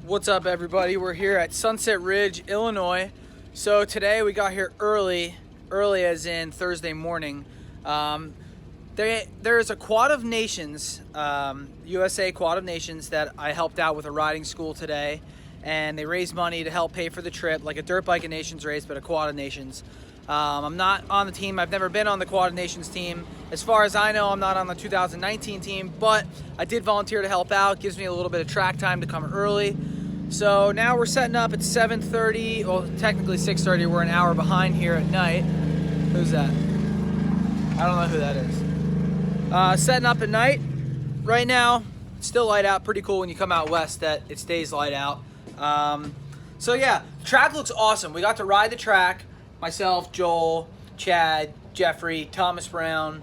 What's up, everybody? We're here at Sunset Ridge, Illinois. So today we got here early as in Thursday morning. There is a Quad of Nations, USA Quad of Nations, that I helped out with a riding school today, and they raised money to help pay for the trip, like a Dirt Bike of Nations race, but a Quad of Nations. I'm not on the team. I've never been on the Quad of Nations team. As far as I know, I'm not on the 2019 team, but I did volunteer to help out. Gives me a little bit of track time to come early. So now we're setting up at 7:30, well, technically 6:30. We're an hour behind here at night. Who's that? I don't know who that is. Setting up at night. Right now, it's still light out. Pretty cool when you come out west that it stays light out. So yeah, the track looks awesome. We got to ride the track. Myself, Joel, Chad, Jeffrey, Thomas Brown,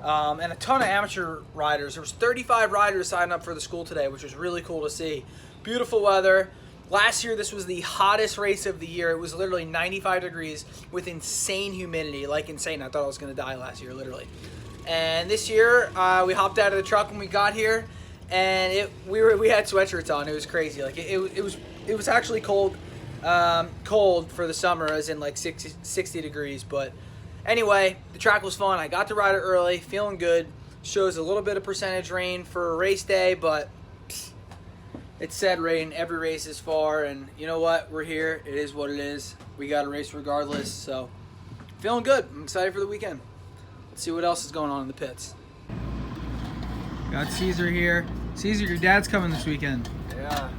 and a ton of amateur riders. There was 35 riders signed up for the school today, which was really cool to see. Beautiful weather. Last year, this was the hottest race of the year. It was literally 95 degrees with insane humidity, like insane. I thought I was going to die last year, literally. And this year, we hopped out of the truck when we got here, and we had sweatshirts on. It was crazy. Like it was actually cold. Cold for the summer, as in like 60 degrees. But anyway, the track was fun. I got to ride it early, feeling good. Shows a little bit of percentage rain for a race day, but it said rain every race is far, and you know what? We're here. It is what it is. We got to race regardless, so feeling good. I'm excited for the weekend. Let's see what else is going on in the pits. Got Caesar here. Caesar, your dad's coming this weekend. Yeah.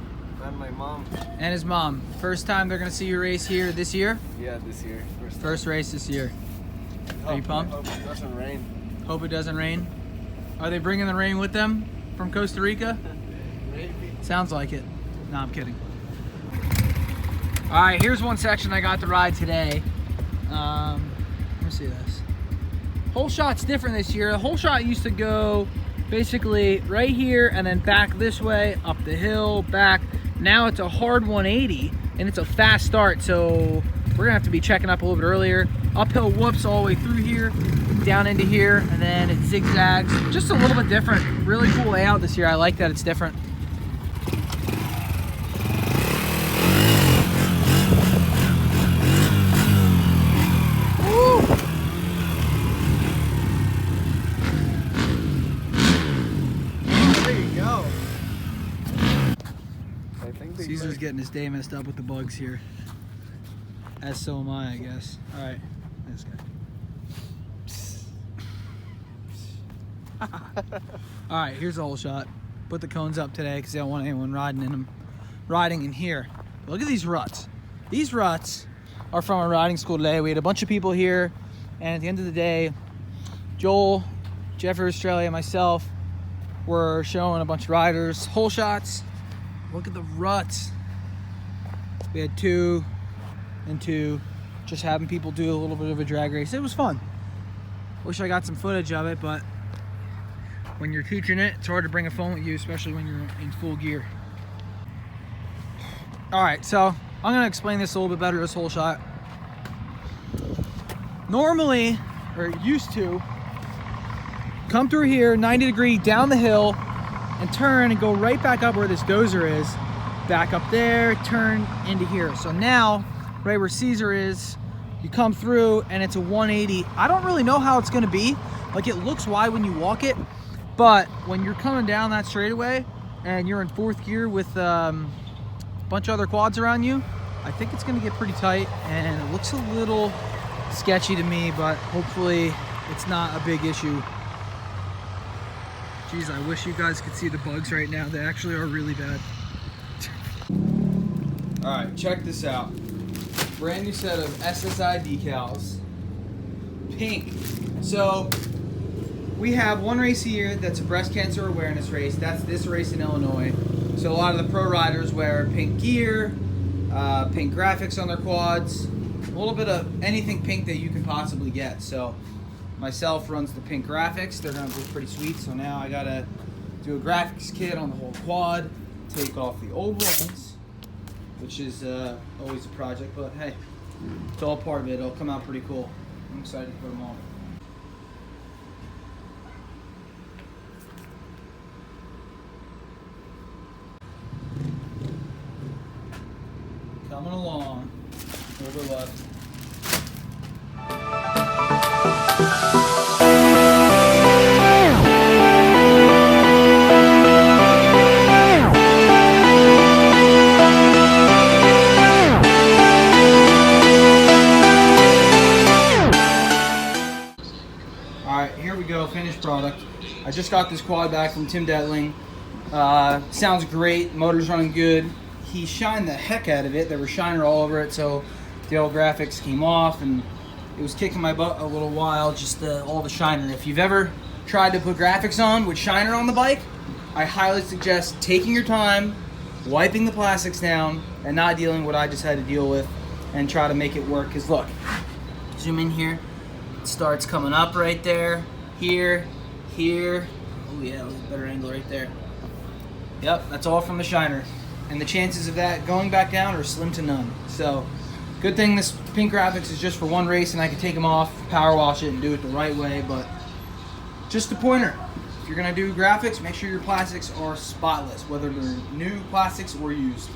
And my mom. And his mom. First time they're going to see you race here this year? Yeah, this year. First race this year. Are you pumped? I hope it doesn't rain. Hope it doesn't rain. Are they bringing the rain with them from Costa Rica? Maybe. Sounds like it. No, I'm kidding. All right, here's one section I got to ride today. Let me see this. Whole shot's different this year. The whole shot used to go basically right here and then back this way, up the hill, back. Now it's a hard 180 and it's a fast start, so we're gonna have to be checking up a little bit earlier. Uphill whoops all the way through here, down into here, and then it zigzags. Just a little bit different. Really cool layout this year. I like that it's different. Woo! There you go. Caesar's getting his day messed up with the bugs here. As so am I guess. Alright, this guy. Alright, here's the whole shot. Put the cones up today because I don't want anyone riding in here. Look at these ruts. These ruts are from a riding school today. We had a bunch of people here, and at the end of the day, Joel, Jeffrey Australia, myself were showing a bunch of riders whole shots. Look at the ruts. We had 2 and 2, just having people do a little bit of a drag race. It was fun. Wish I got some footage of it, but when you're teaching it, it's hard to bring a phone with you, especially when you're in full gear. All right, so I'm gonna explain this a little bit better, this whole shot. Normally, or used to, come through here, 90 degree down the hill, and turn and go right back up where this dozer is. Back up there, turn into here. So now, right where Caesar is, you come through and it's a 180. I don't really know how it's gonna be. Like, it looks wide when you walk it, but when you're coming down that straightaway and you're in 4th gear with a bunch of other quads around you, I think it's gonna get pretty tight, and it looks a little sketchy to me, but hopefully it's not a big issue. Jeez, I wish you guys could see the bugs right now. They actually are really bad. All right, check this out. Brand new set of SSI decals. Pink. So we have one race a year that's a breast cancer awareness race. That's this race in Illinois. So a lot of the pro riders wear pink gear, pink graphics on their quads, a little bit of anything pink that you can possibly get. So myself runs the pink graphics. They're gonna look pretty sweet. So now I gotta do a graphics kit on the whole quad, take off the old ones, which is always a project, but hey, it's all part of it. It'll come out pretty cool. I'm excited to put them on. coming along. Over left. Alright, here we go, finished product. I just got this quad back from Tim Detling. Sounds great, motor's running good. He shined the heck out of it. There was shiner all over it, so the old graphics came off and it was kicking my butt a little while, just all the shiner. If you've ever tried to put graphics on with shiner on the bike, I highly suggest taking your time, wiping the plastics down, and not dealing what I just had to deal with, and try to make it work. Because look, zoom in here, it starts coming up right there, here. Oh yeah, a better angle right there. Yep, that's all from the shiner. And the chances of that going back down are slim to none. So, good thing this pink graphics is just for one race and I can take them off, power wash it, and do it the right way. But just a pointer. If you're gonna do graphics, make sure your plastics are spotless, whether they're new plastics or used.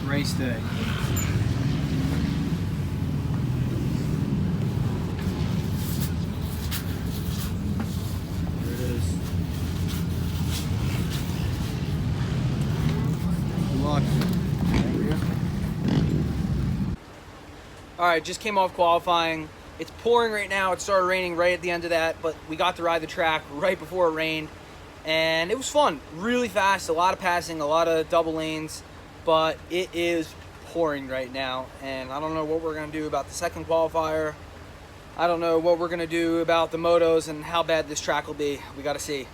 Race day. There it is. Good luck. Alright, just came off qualifying. It's pouring right now. It started raining right at the end of that, but we got to ride the track right before it rained. And it was fun. Really fast, a lot of passing, a lot of double lanes. But it is pouring right now, and I don't know what we're going to do about the second qualifier. I don't know what we're going to do about the motos and how bad this track will be. We got to see.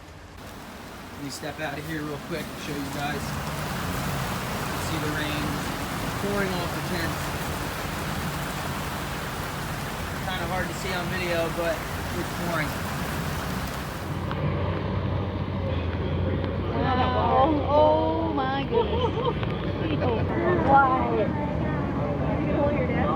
Let me step out of here real quick and show you guys. You can see the rain pouring off the tent. Kind of hard hard to see on video, but it's pouring. Oh my goodness. Why? Pull your dad.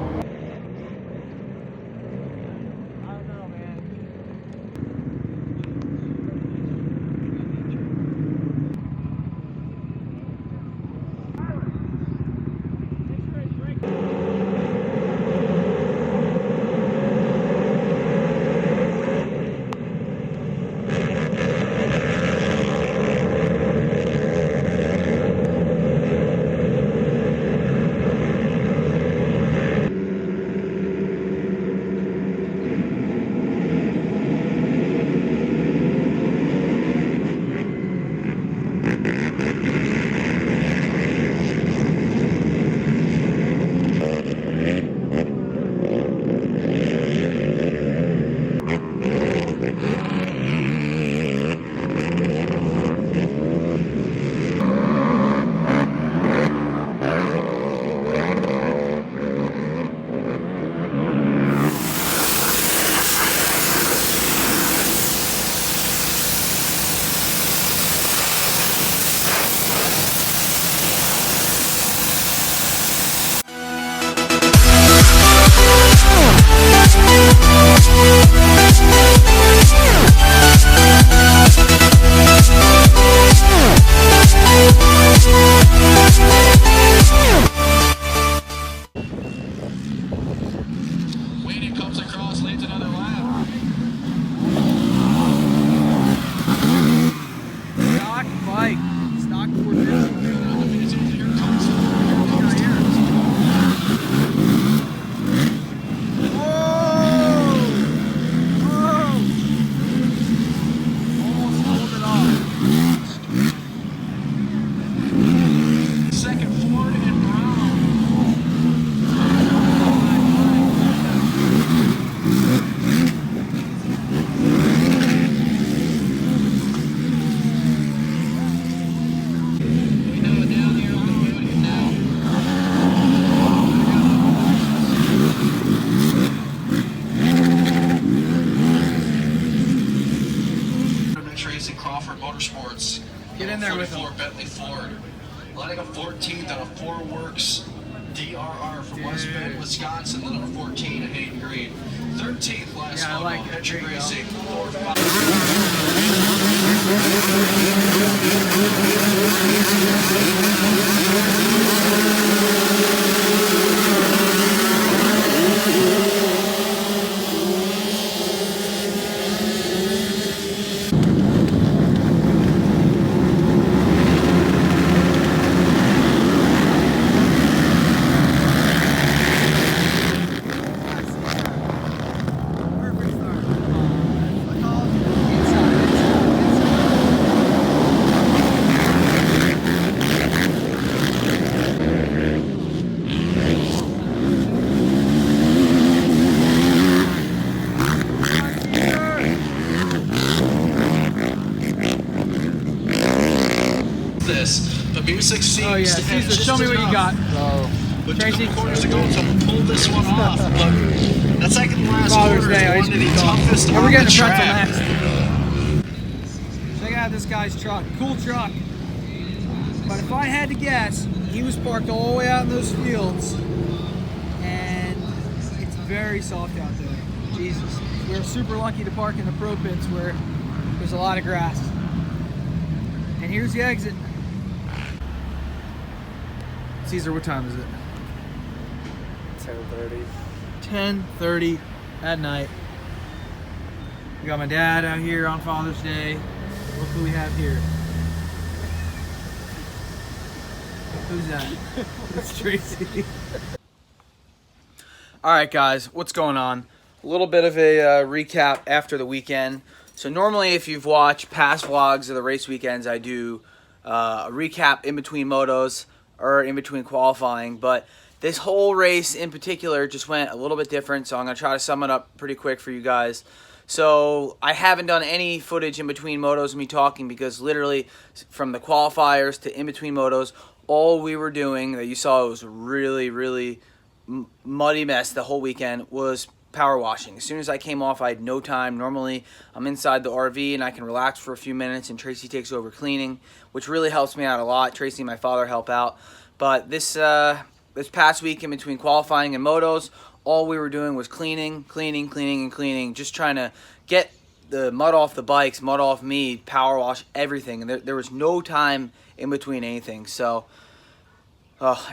Motorsports. Get in there with 44 Bentley Ford. Lighting a 14th on a 4 Works DRR from West Bend, Wisconsin. Then on a 14 at Hayden Green. 13th last Yeah, I like it. Hedrick There you go. Racing. 4 this. The music seems Oh yeah, to have Caesar, just show me what you enough. got. But Tracy. 2 quarters to go, so I'm gonna pull this one off. But that second last Father's quarter Day, is one of the ice cream cone. toughest And on we're the getting a pretzel track. next. Check out this guy's truck. Cool truck. But if I had to guess, he was parked all the way out in those fields. And it's very soft out there. Jesus. We're super lucky to park in the pro pits where there's a lot of grass. And here's the exit. Caesar, what time is it? 10:30. 10:30 at night. We got my dad out here on Father's Day. Look who we have here. Who's that? It's Tracy. All right, guys, what's going on? A little bit of a recap after the weekend. So normally, if you've watched past vlogs of the race weekends, I do a recap in between motos or in between qualifying. But this whole race in particular just went a little bit different, so I'm going to try to sum it up pretty quick for you guys. So I haven't done any footage in between motos of me talking because literally from the qualifiers to in between motos, all we were doing that you saw was a really, really muddy mess the whole weekend was power washing. As soon as I came off, I had no time. Normally, I'm inside the RV and I can relax for a few minutes, and Tracy takes over cleaning, which really helps me out a lot. Tracy and my father help out. But this past week, in between qualifying and motos, all we were doing was cleaning, just trying to get the mud off the bikes, mud off me, power wash, everything. And there was no time in between anything. So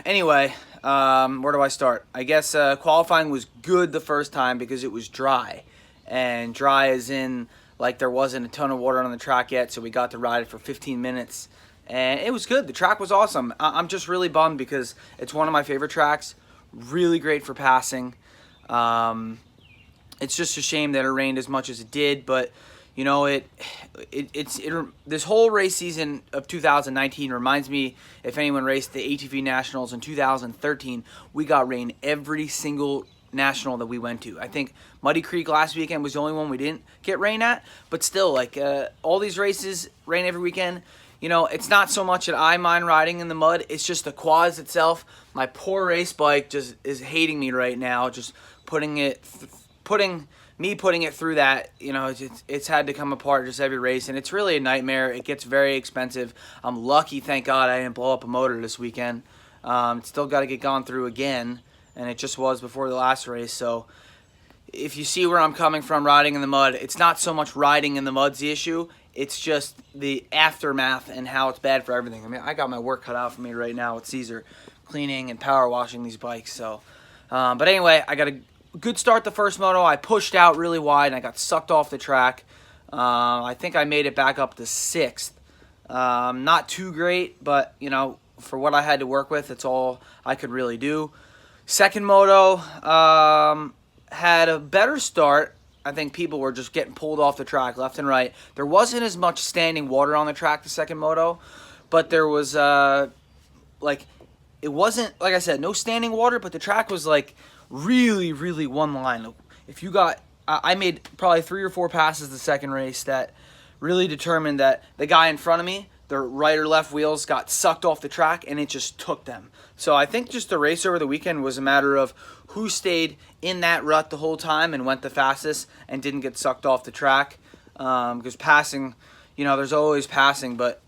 anyway, where do I start? I guess qualifying was good the first time because it was dry. And dry as in, like, there wasn't a ton of water on the track yet, so we got to ride it for 15 minutes. And it was good. The track was awesome. I'm just really bummed because it's one of my favorite tracks. Really great for passing. It's just a shame that it rained as much as it did, but you know, this whole race season of 2019 reminds me, if anyone raced the ATV Nationals in 2013, we got rain every single national that we went to. I think Muddy Creek last weekend was the only one we didn't get rain at, but still, like, all these races rain every weekend. You know, it's not so much that I mind riding in the mud, it's just the quads itself. My poor race bike just is hating me right now, just putting it through that. You know, it's had to come apart just every race, and it's really a nightmare. It gets very expensive. I'm lucky, thank God, I didn't blow up a motor this weekend. Still got to get gone through again, and it just was before the last race. So if you see where I'm coming from riding in the mud, it's not so much riding in the mud's the issue. It's just the aftermath and how it's bad for everything. I mean, I got my work cut out for me right now with Caesar, cleaning and power washing these bikes. So, but anyway, I got a good start the first moto. I pushed out really wide and I got sucked off the track. I think I made it back up to 6th. Not too great, but you know, for what I had to work with, it's all I could really do. Second moto had a better start. I think people were just getting pulled off the track left and right. There wasn't as much standing water on the track the second moto, but there was like, it wasn't, like I said, no standing water, but the track was like really, really one line. If you got, I made probably 3 or 4 passes the second race that really determined that the guy in front of me, their right or left wheels got sucked off the track, and it just took them. So I think just the race over the weekend was a matter of who stayed in that rut the whole time and went the fastest and didn't get sucked off the track. Because passing, you know, there's always passing, but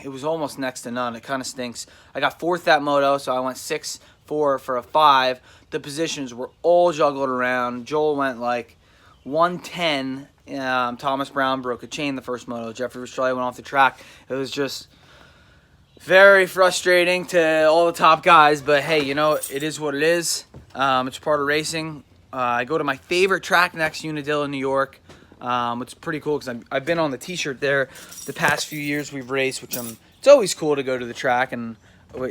it was almost next to none. It kind of stinks. I got 4th that moto, so I went 6-4 for a 5. The positions were all juggled around. Joel went like 110. Thomas Brown broke a chain the first moto. Jeffrey Australia went off the track. It was just very frustrating to all the top guys, but hey, you know, it is what it is. It's part of racing. I go to my favorite track next, Unadilla, New York. It's pretty cool because I've been on the t-shirt there the past few years we've raced, which it's always cool to go to the track and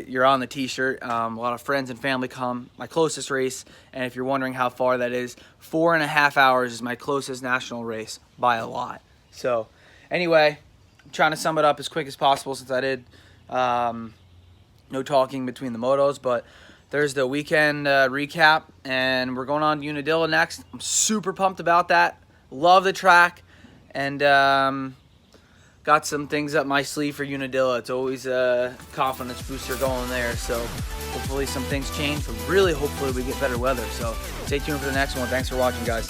you're on the t-shirt. A lot of friends and family come. My closest race, and if you're wondering how far that is, 4.5 hours is my closest national race by a lot. So anyway, I'm trying to sum it up as quick as possible since I did no talking between the motos, but there's the weekend recap, and we're going on to Unadilla next. I'm super pumped about that. Love the track, and got some things up my sleeve for Unadilla. It's always a confidence booster going there, so hopefully some things change, but really hopefully we get better weather. So stay tuned for the next one. Thanks for watching, guys.